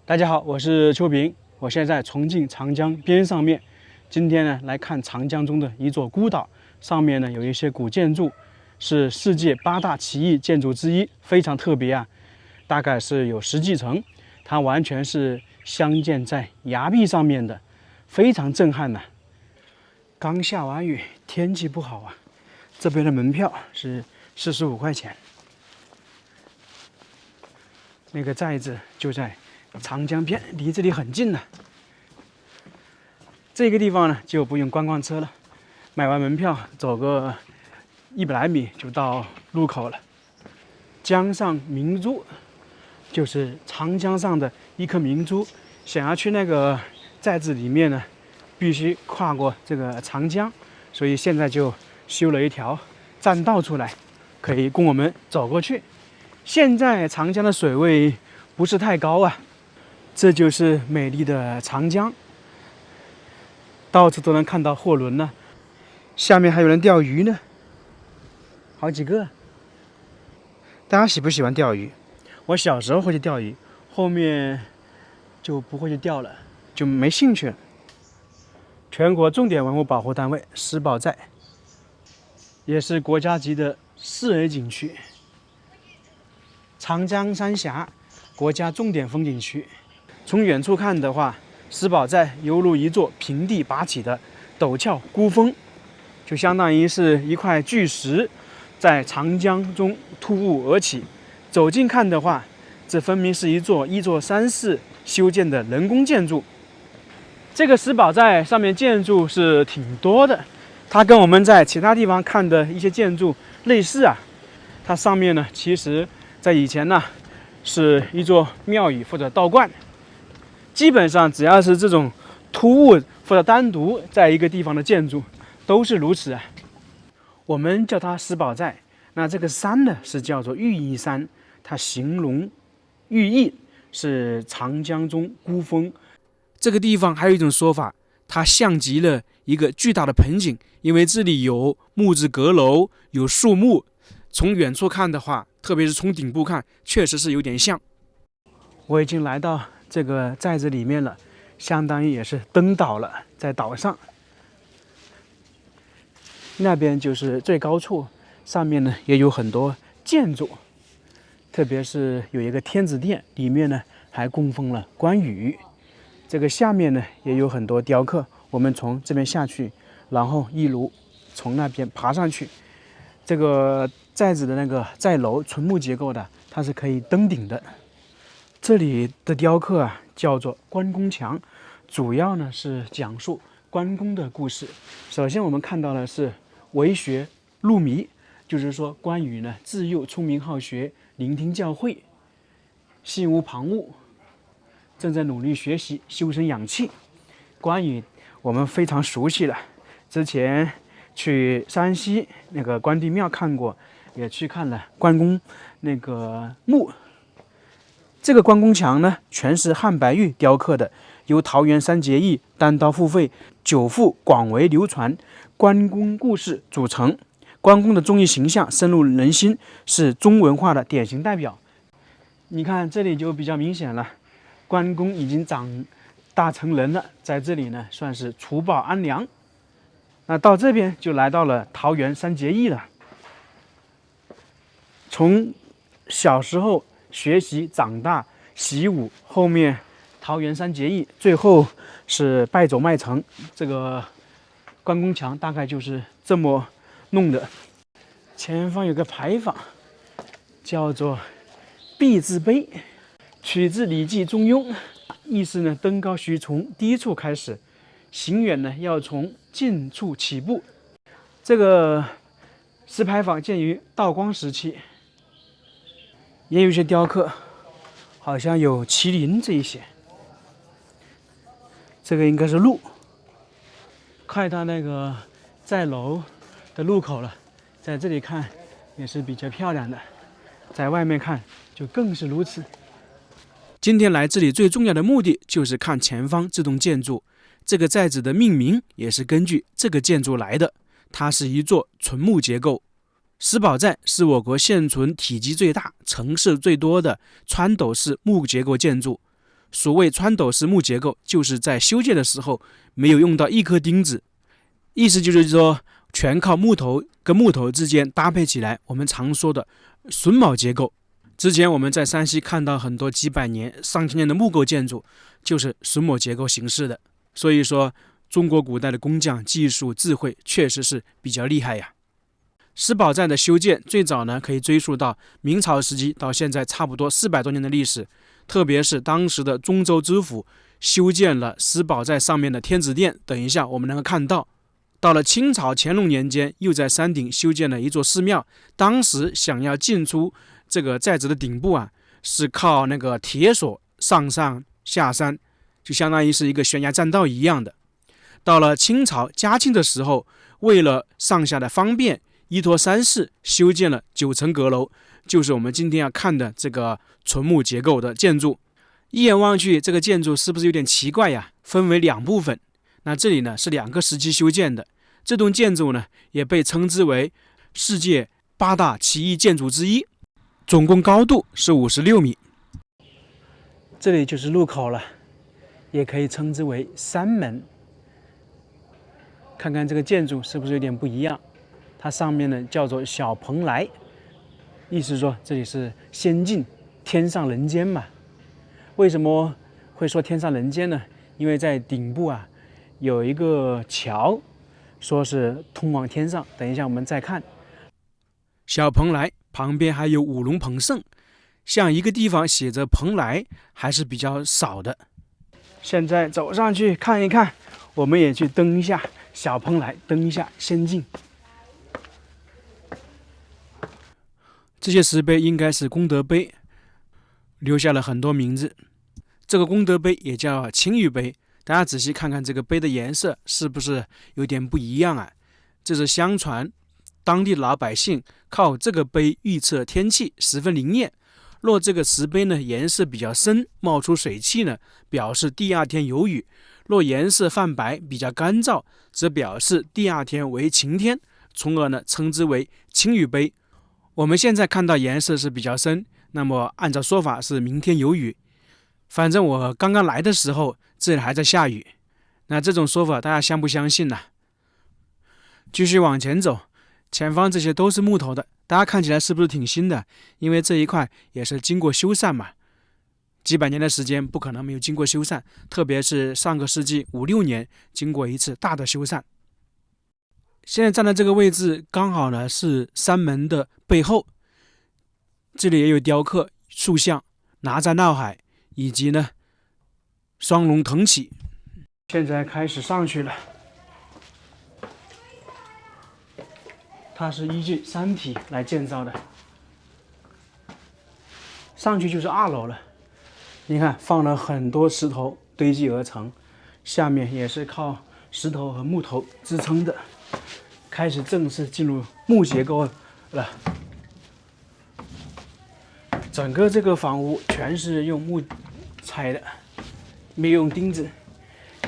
大家好，我是邱平，我现在在重庆长江边上面。今天呢，来看长江中的一座孤岛，上面呢有一些古建筑，是世界8大奇异建筑之一，非常特别啊，大概是有10几层，它完全是镶建在崖壁上面的，非常震撼呐。刚下完雨，天气不好啊，这边的门票是45块钱。那个寨子就在长江边，离这里很近呢。这个地方呢就不用观光车了，买完门票走个100来米就到路口了。江上明珠就是长江上的一颗明珠，想要去那个寨子里面呢，必须跨过这个长江，所以现在就修了一条栈道出来，可以供我们走过去。现在长江的水位不是太高啊，这就是美丽的长江，到处都能看到货轮呢。下面还有人钓鱼呢，好几个。大家喜不喜欢钓鱼？我小时候会去钓鱼，后面就不会去钓了，就没兴趣了。全国重点文物保护单位石宝寨，也是国家级的4 A 景区。长江三峡国家重点风景区，从远处看的话，石宝寨犹如一座平地拔起的陡峭孤峰，就相当于是一块巨石在长江中突兀而起。走近看的话，这分明是一座1座3室修建的人工建筑。这个石宝寨上面建筑是挺多的，它跟我们在其他地方看的一些建筑类似啊。它上面呢，其实在以前呢，是一座庙宇或者道观。基本上只要是这种突兀或者单独在一个地方的建筑，都是如此啊。我们叫它石宝寨，那这个山呢是叫做寓意山，它形容寓意是长江中孤峰。这个地方还有一种说法，它像极了一个巨大的盆景，因为这里有木质阁楼，有树木，从远处看的话，特别是从顶部看，确实是有点像。我已经来到这个寨子里面了，相当于也是登岛了，在岛上。那边就是最高处，上面呢也有很多建筑，特别是有一个天子殿，里面呢还供奉了关羽。这个下面呢也有很多雕刻，我们从这边下去，然后一路从那边爬上去。这个寨子的那个寨楼纯木结构的，它是可以登顶的。这里的雕刻啊叫做关公墙，主要呢是讲述关公的故事。首先我们看到的是为学入迷，就是说关羽呢自幼聪明好学，聆听教诲，心无旁骛，正在努力学习修身养气。关羽我们非常熟悉了，之前去山西那个关帝庙看过，也去看了关公那个墓。这个关公墙呢，全是汉白玉雕刻的，由桃园三结义、单刀赴会9幅广为流传关公故事组成。关公的忠义形象深入人心，是中文化的典型代表。你看这里就比较明显了，关公已经长大成人了，在这里呢算是除暴安良。那到这边就来到了桃园三结义了。从小时候学习长大习武，后面桃园三结义，最后是败走麦城。这个关公墙大概就是这么弄的。前方有个牌坊，叫做必字碑，取自《礼记·中庸》，意思呢，登高须从低处开始，行远呢要从近处起步。这个石牌坊建于道光时期，也有一些雕刻，好像有麒麟这一些。这个应该是鹿，快到那个寨楼的入口了，在这里看也是比较漂亮的，在外面看就更是如此。今天来这里最重要的目的就是看前方这栋建筑，这个寨子的命名也是根据这个建筑来的，它是一座纯木结构。石宝寨是我国现存体积最大、城市最多的穿斗式木结构建筑，所谓穿斗式木结构，就是在修建的时候没有用到一颗钉子，意思就是说全靠木头跟木头之间搭配起来，我们常说的榫卯结构。之前我们在山西看到很多几百年、上千年的木构建筑，就是榫卯结构形式的。所以说，中国古代的工匠技术智慧确实是比较厉害呀。石宝寨的修建最早呢，可以追溯到明朝时期，到现在差不多400多年的历史。特别是当时的中州知府修建了石宝寨上面的天子殿，等一下我们能够看到。到了清朝乾隆年间，又在山顶修建了一座寺庙。当时想要进出这个寨子的顶部啊，是靠那个铁索上下山，就相当于是一个悬崖栈道一样的。到了清朝嘉庆的时候，为了上下的方便，依托山势修建了9层阁楼，就是我们今天要看的这个纯木结构的建筑。一眼望去，这个建筑是不是有点奇怪呀？分为2部分。那这里呢是2个时期修建的。这栋建筑呢也被称之为世界8大奇异建筑之一，总共高度是56米。这里就是入口了，也可以称之为山门。看看这个建筑是不是有点不一样？它上面呢叫做小蓬莱，意思说这里是仙境，天上人间嘛。为什么会说天上人间呢？因为在顶部啊有一个桥，说是通往天上。等一下我们再看。小蓬莱旁边还有五龙彭胜，像一个地方写着蓬莱还是比较少的。现在走上去看一看，我们也去登一下小蓬莱，登一下仙境。这些石碑应该是功德碑，留下了很多名字。这个功德碑也叫青玉碑，大家仔细看看这个碑的颜色是不是有点不一样啊？这是相传当地的老百姓靠这个碑预测天气，十分灵验。若这个石碑呢颜色比较深，冒出水汽呢，表示第二天有雨；若颜色泛白，比较干燥，则表示第二天为晴天，从而呢称之为青玉碑。我们现在看到颜色是比较深，那么按照说法是明天有雨。反正我刚刚来的时候，这里还在下雨。那这种说法大家相不相信呢？继续往前走，前方这些都是木头的，大家看起来是不是挺新的？因为这一块也是经过修缮嘛，几百年的时间不可能没有经过修缮，特别是上个世纪5、6年经过一次大的修缮。现在站在这个位置，刚好呢是山门的背后，这里也有雕刻塑像哪吒闹海，以及呢双龙腾起。现在开始上去了，它是依据山体来建造的。上去就是2楼了，你看放了很多石头堆积而成，下面也是靠石头和木头支撑的。开始正式进入木结构了。整个这个房屋全是用木拆的，没有用钉子。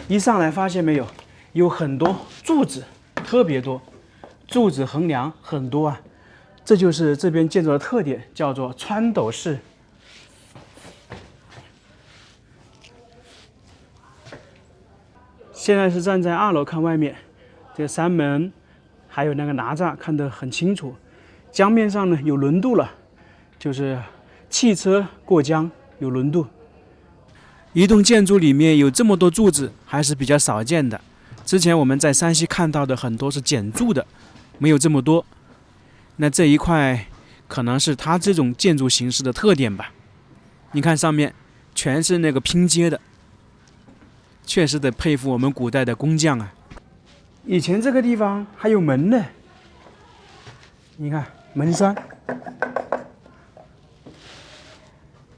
一上来发现没有，有很多柱子，特别多，柱子横梁很多啊。这就是这边建筑的特点，叫做穿斗式。现在是站在2楼看外面，这个山门还有那个哪吒看得很清楚。江面上呢有轮渡了，就是汽车过江有轮渡。一栋建筑里面有这么多柱子还是比较少见的，之前我们在山西看到的很多是简柱的，没有这么多。那这一块可能是它这种建筑形式的特点吧。你看上面全是那个拼接的，确实得佩服我们古代的工匠啊。以前这个地方还有门呢，你看门栓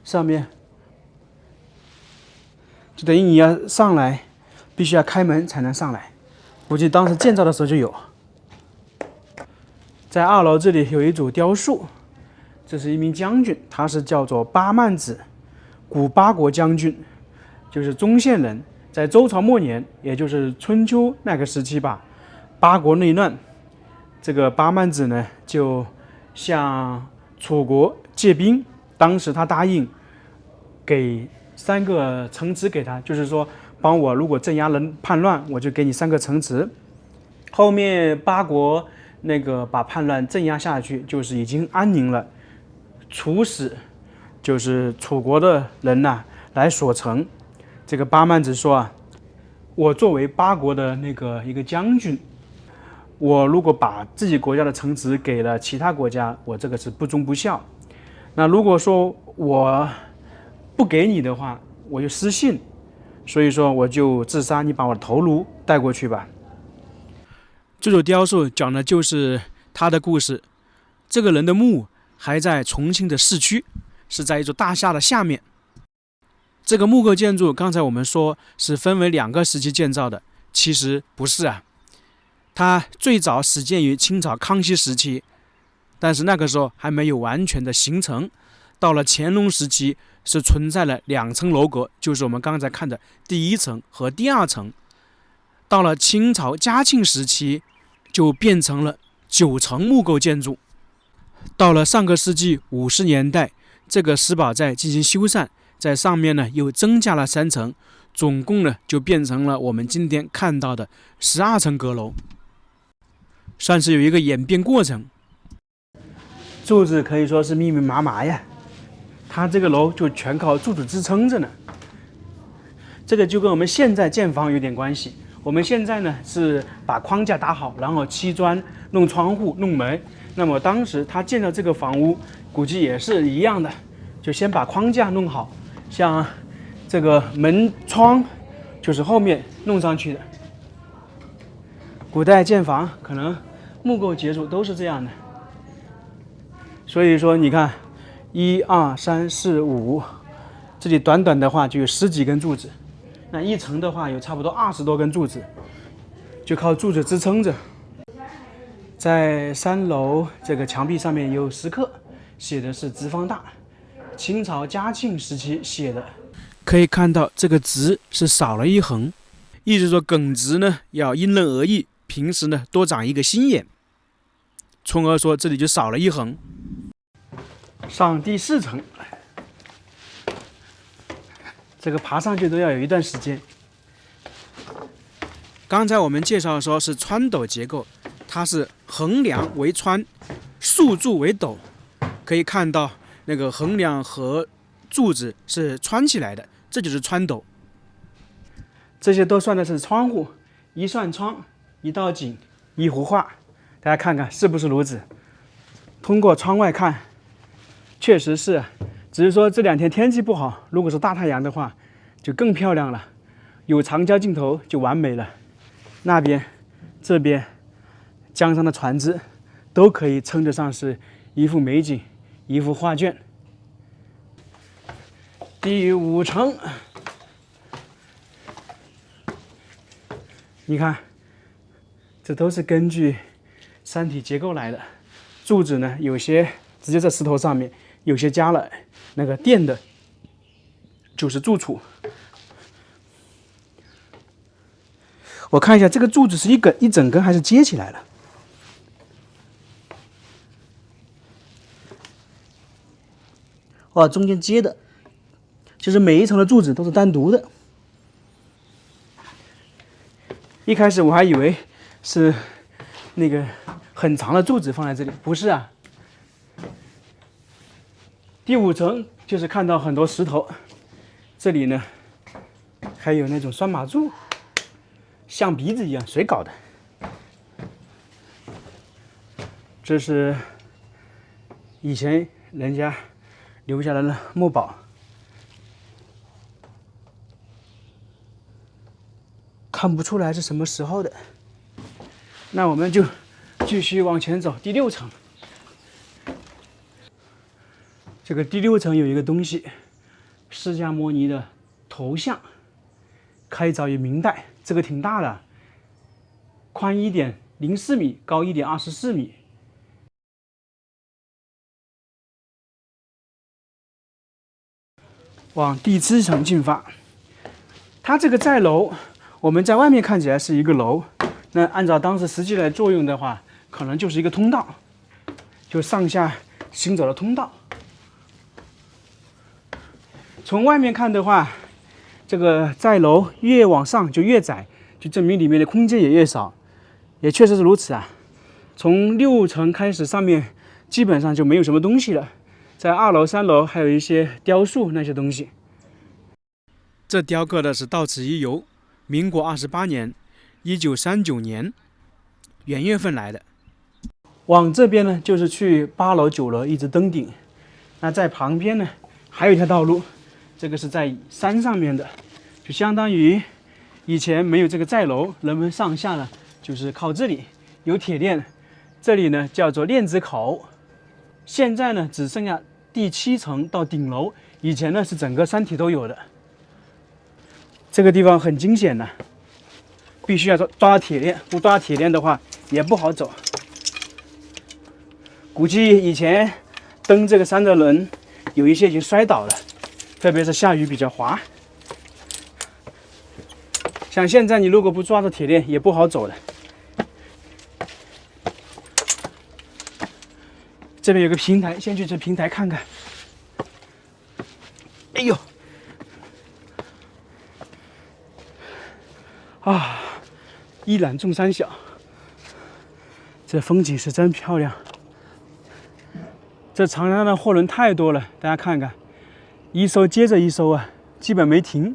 上面，就等于你要上来必须要开门才能上来，估计当时建造的时候就有。在2楼这里有一组雕塑，这是一名将军，他是叫做八幡子，古八国将军，就是宗县人。在周朝末年，也就是春秋那个时期吧，八国内乱，这个八幡子呢就向楚国借兵，当时他答应给3个城池给他，就是说帮我如果镇压人叛乱，我就给你3个城池。后面八国那个把叛乱镇压下去，就是已经安宁了。楚使就是楚国的人呐、来守城。这个八幡子说啊，我作为八国的一个将军，我如果把自己国家的城池给了其他国家，我这个是不忠不孝。那如果说我不给你的话，我就失信，所以说我就自杀，你把我的头颅带过去吧。这组雕塑讲的就是他的故事。这个人的墓还在重庆的市区，是在一座大厦的下面。这个木构建筑，刚才我们说是分为2个时期建造的，其实不是啊。它最早始建于清朝康熙时期，但是那个时候还没有完全的形成。到了乾隆时期，是存在了2层楼阁，就是我们刚才看的第1层和第2层。到了清朝嘉庆时期，就变成了9层木构建筑。到了上个世纪50年代，这个石宝寨进行修缮，在上面呢又增加了3层，总共呢就变成了我们今天看到的12层阁楼，算是有一个演变过程。柱子可以说是密密麻麻呀，它这个楼就全靠柱子支撑着呢。这个就跟我们现在建房有点关系。我们现在呢是把框架打好，然后砌砖、弄窗户、弄门。那么当时他建造这个房屋，估计也是一样的，就先把框架弄好，像这个门窗就是后面弄上去的。古代建房可能木构结构都是这样的，所以说你看，1、2、3、4、5，这里短短的话就有10几根柱子。那1层的话有差不多20多根柱子，就靠柱子支撑着。在3楼这个墙壁上面有石刻，写的是“直方大”，清朝嘉庆时期写的。可以看到这个“直”是少了一横，意思说耿直呢要因人而异，平时呢多长一个心眼，从而说这里就少了一横。上第4层。这个爬上去都要有一段时间。刚才我们介绍说是穿斗结构，它是横梁为穿，竖柱为斗。可以看到那个横梁和柱子是穿起来的，这就是穿斗。这些都算的是窗户，一扇窗，一道景，一幅画。大家看看是不是如此？通过窗外看，确实是。只是说这2天天气不好，如果是大太阳的话，就更漂亮了，有长焦镜头就完美了。那边、这边，江上的船只都可以称得上是一幅美景，一幅画卷。第5层，你看，这都是根据山体结构来的。柱子呢，有些直接在石头上面，有些加了那个垫的，就是柱础。我看一下这个柱子是一整根还是接起来了？哇，中间接的，其实每一层的柱子都是单独的。一开始我还以为是那个很长的柱子放在这里，不是啊。第5层就是看到很多石头，这里呢还有那种拴马柱，像鼻子一样，谁搞的？这是以前人家留下来的木宝，看不出来是什么时候的。那我们就继续往前走，第6层。这个第6层有一个东西，释迦牟尼的头像，开凿于明代，这个挺大的，宽1.04米，高1.24米。往第7层进发，它这个寨楼，我们在外面看起来是一个楼，那按照当时实际来作用的话，可能就是一个通道，就上下行走的通道。从外面看的话，这个寨楼越往上就越窄，就证明里面的空间也越少，也确实是如此啊。从6层开始，上面基本上就没有什么东西了，在2楼、3楼还有一些雕塑那些东西。这雕刻的是到此一游，民国28年，1939年元月份来的。往这边呢，就是去8楼、9楼一直登顶。那在旁边呢，还有一条道路，这个是在山上面的，就相当于以前没有这个寨楼，人们上下呢就是靠这里有铁链，这里呢叫做链子口。现在呢只剩下第7层到顶楼，以前呢是整个山体都有的。这个地方很惊险的，必须要抓铁链，不抓铁链的话也不好走。估计以前登这个山的人有一些已经摔倒了，特别是下雨比较滑。像现在你如果不抓着铁链也不好走的。这边有个平台，先去这平台看看。哎呦，啊，一览众山小，这风景是真漂亮。这长江的货轮太多了，大家看看，一艘接着一艘啊，基本没停。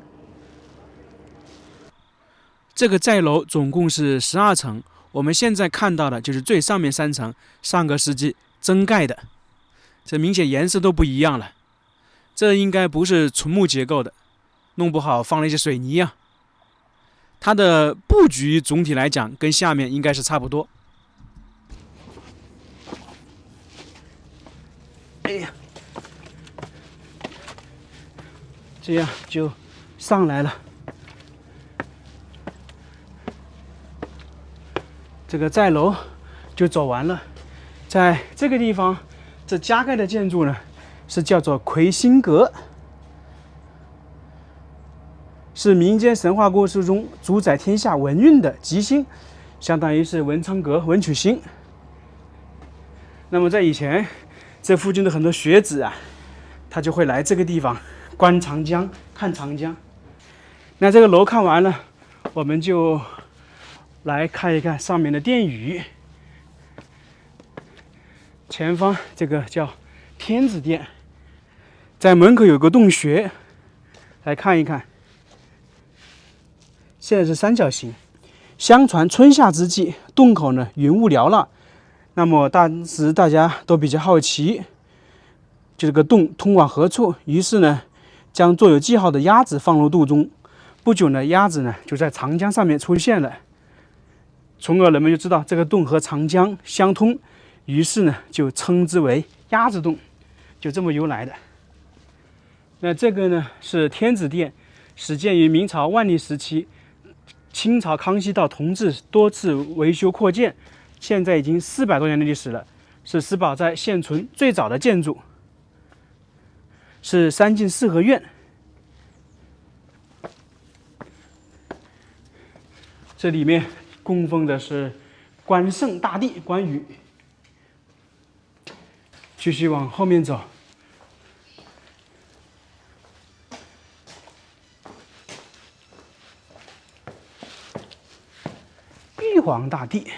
这个寨楼总共是12层，我们现在看到的就是最上面3层，上个世纪增盖的，这明显颜色都不一样了。这应该不是纯木结构的，弄不好放了一些水泥啊。它的布局总体来讲跟下面应该是差不多。哎呀，这样就上来了。这个寨楼就走完了。在这个地方，这加盖的建筑呢，是叫做魁星阁，是民间神话故事中主宰天下文运的吉星，相当于是文昌阁、文曲星。那么在以前，这附近的很多学子啊，他就会来这个地方观长江、看长江。那这个楼看完了，我们就来看一看上面的殿宇。前方这个叫天子殿，在门口有个洞穴，来看一看。现在是三角形。相传春夏之际，洞口呢云雾缭绕。那么当时大家都比较好奇，就这个洞通往何处？于是呢，将做有记号的鸭子放入洞中。不久呢，鸭子呢就在长江上面出现了，从而人们就知道这个洞和长江相通，于是呢就称之为鸭子洞，就这么由来的。那这个呢是天子殿，始建于明朝万历时期，清朝康熙到同治多次维修扩建，现在已经400多年的历史了，是石宝寨现存最早的建筑，是3进4合院。这里面供奉的是关圣大帝关羽。继续往后面走，玉皇大帝。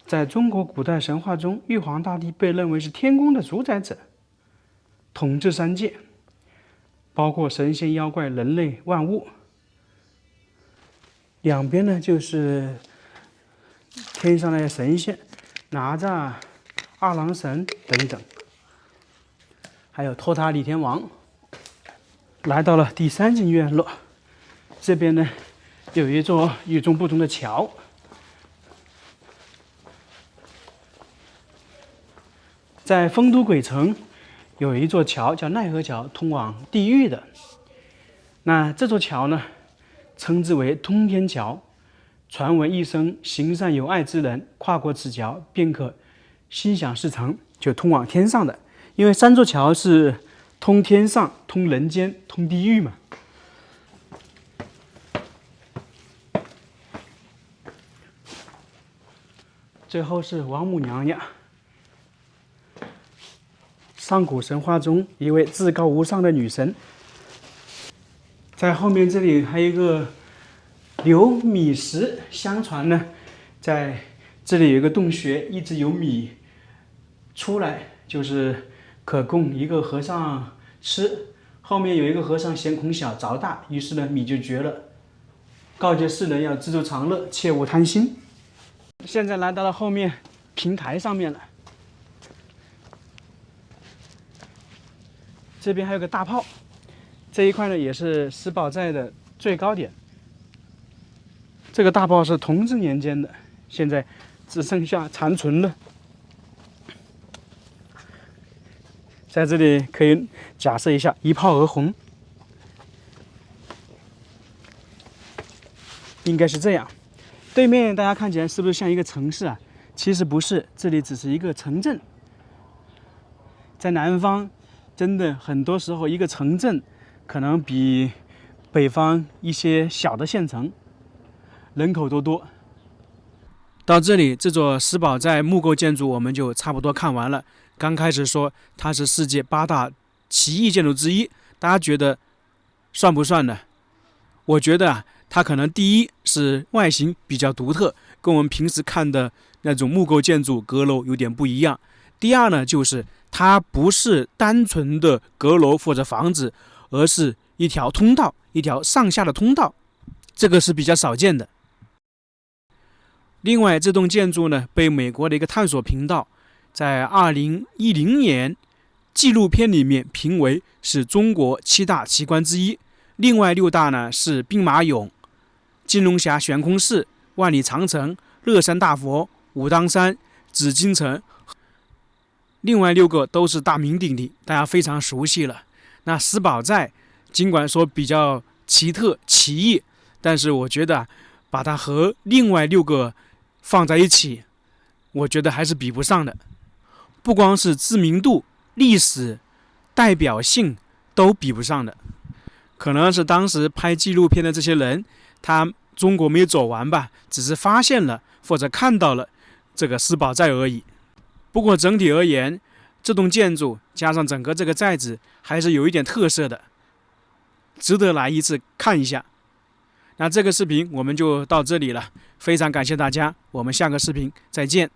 在中国古代神话中，玉皇大帝被认为是天宫的主宰者，统治3界，包括神仙、妖怪、人类、万物。两边呢就是天上那些神仙，哪吒、二郎神等等，还有托塔李天王。来到了第3进院落，这边呢有一座与众不同的桥。在丰都鬼城有一座桥叫奈何桥，通往地狱的。那这座桥呢，称之为通天桥。传闻一生行善有爱之人跨过此桥，便可心想事成，就通往天上的。因为3座桥是通天上、通人间、通地狱嘛。最后是王母娘娘。上古神话中一位至高无上的女神。在后面这里还有一个流米石，相传呢，在这里有一个洞穴，一直有米出来，就是可供一个和尚吃。后面有一个和尚嫌孔小凿大，于是呢米就绝了，告诫世人要知足常乐，切勿贪心。现在来到了后面平台上面了，这边还有个大炮，这一块呢也是石宝寨的最高点。这个大炮是同治年间的，现在只剩下残存了。在这里可以假设一下，一炮而红，应该是这样。对面大家看起来是不是像一个城市啊？其实不是，这里只是一个城镇。在南方，真的很多时候一个城镇可能比北方一些小的县城人口都多。到这里，这座石宝寨木构建筑我们就差不多看完了。刚开始说它是世界8大奇异建筑之一，大家觉得算不算呢？我觉得啊，它可能第一是外形比较独特，跟我们平时看的那种木构建筑阁楼有点不一样。第二呢，就是它不是单纯的阁楼或者房子，而是一条通道，一条上下的通道，这个是比较少见的。另外，这栋建筑呢，被美国的一个探索频道在2010年纪录片里面评为是中国7大奇观之一。另外6大呢是兵马俑、金龙峡悬空寺、万里长城、乐山大佛、武当山、紫禁城。另外6个都是大名鼎鼎，大家非常熟悉了。那石宝寨尽管说比较奇特奇异，但是我觉得把它和另外6个放在一起，我觉得还是比不上的。不光是知名度、历史、代表性都比不上的。可能是当时拍纪录片的这些人，他中国没有走完吧，只是发现了或者看到了这个石宝寨而已。不过整体而言，这栋建筑加上整个这个寨子还是有一点特色的，值得来一次看一下。那这个视频我们就到这里了，非常感谢大家，我们下个视频再见。